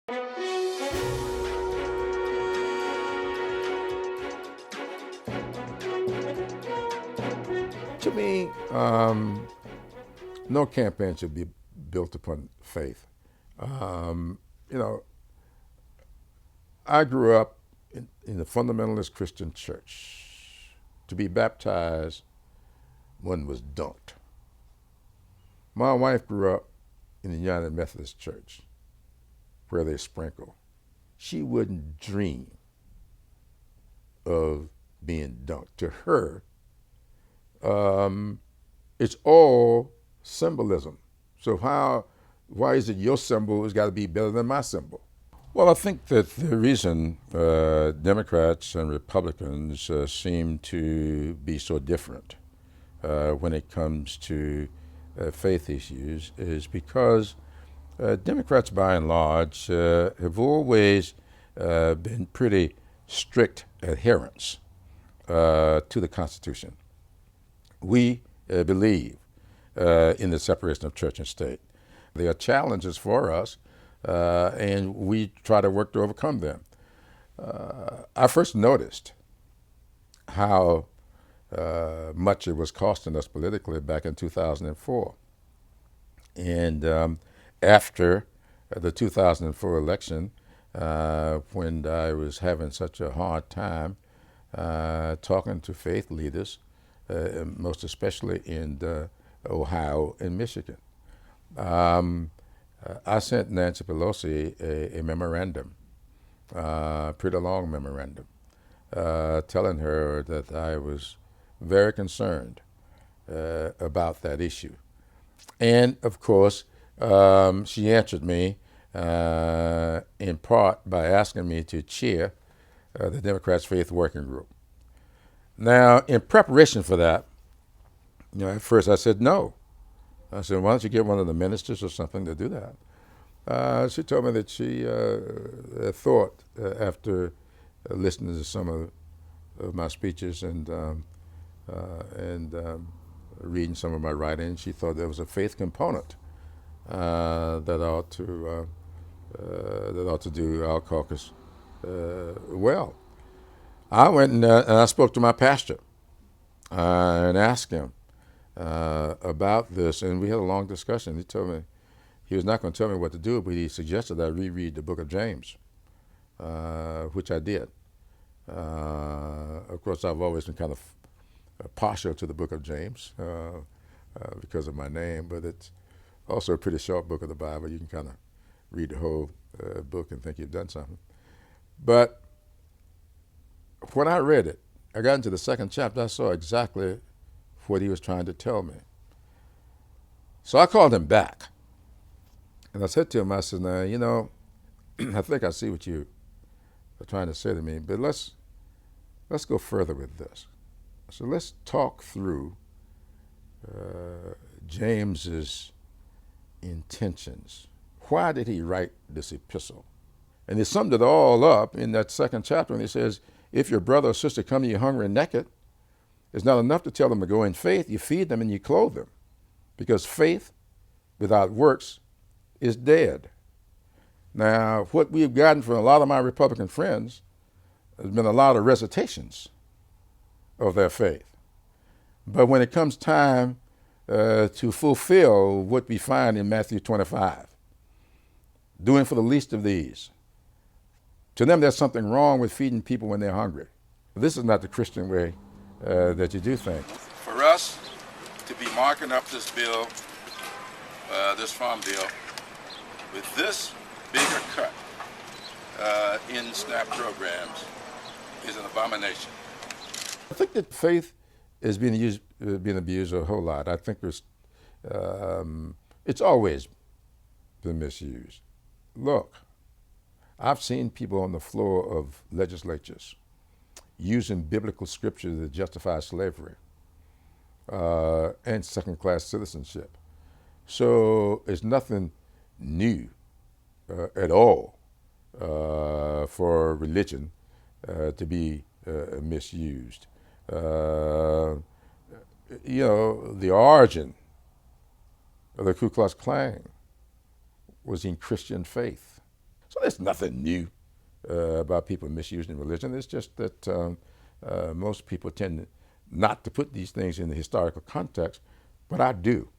To me, no campaign should be built upon faith. Um, you know, I grew up in the fundamentalist Christian church. To be baptized, one was dunked. My wife grew up in the United Methodist Church, where they sprinkle. She wouldn't dream of being dunked. To her, it's all symbolism. So why is it your symbol has got to be better than my symbol? Well, I think that the reason Democrats and Republicans seem to be so different when it comes to faith issues is because Democrats, by and large, have always been pretty strict adherents to the Constitution. We believe in the separation of church and state. There are challenges for us, and we try to work to overcome them. I first noticed how much it was costing us politically back in 2004. And after the 2004 election, when I was having such a hard time talking to faith leaders, most especially in Ohio and Michigan, I sent Nancy Pelosi a memorandum, pretty long memorandum, telling her that I was very concerned about that issue. And of course, she answered me in part by asking me to chair the Democrats' Faith Working Group. Now, in preparation for that, at first I said no. I said, why don't you get one of the ministers or something to do that? She told me that she thought, after listening to some of my speeches and reading some of my writing, she thought there was a faith component that ought to do our caucus well. I went and I spoke to my pastor and asked him about this, and we had a long discussion. He told me he was not going to tell me what to do, but he suggested I reread the book of James, which I did. Of course, I've always been kind of partial to the book of James because of my name, but it's also a pretty short book of the Bible. You can kind of read the whole book and think you've done something. But when I read it, I got into the second chapter, I saw exactly what he was trying to tell me. So I called him back. And I said to him, I said, now, I think I see what you are trying to say to me, but let's go further with this. So let's talk through James's intentions. Why did he write this epistle? And he summed it all up in that second chapter, and he says, if your brother or sister come to you hungry and naked, it's not enough to tell them to go in faith. You feed them and you clothe them, because faith without works is dead. Now, what we've gotten from a lot of my Republican friends has been a lot of recitations of their faith. But when it comes time to fulfill what we find in Matthew 25, doing for the least of these, to them there's something wrong with feeding people when they're hungry. This is not the Christian way that you do things. For us to be marking up this bill, this farm bill, with this bigger cut in SNAP programs is an abomination. I think that faith is being abused a whole lot. I think it's always been misused. Look, I've seen people on the floor of legislatures using biblical scripture to justify slavery and second-class citizenship. So it's nothing new at all for religion to be misused. The origin of the Ku Klux Klan was in Christian faith. So there's nothing new about people misusing religion. It's just that most people tend not to put these things in the historical context, but I do.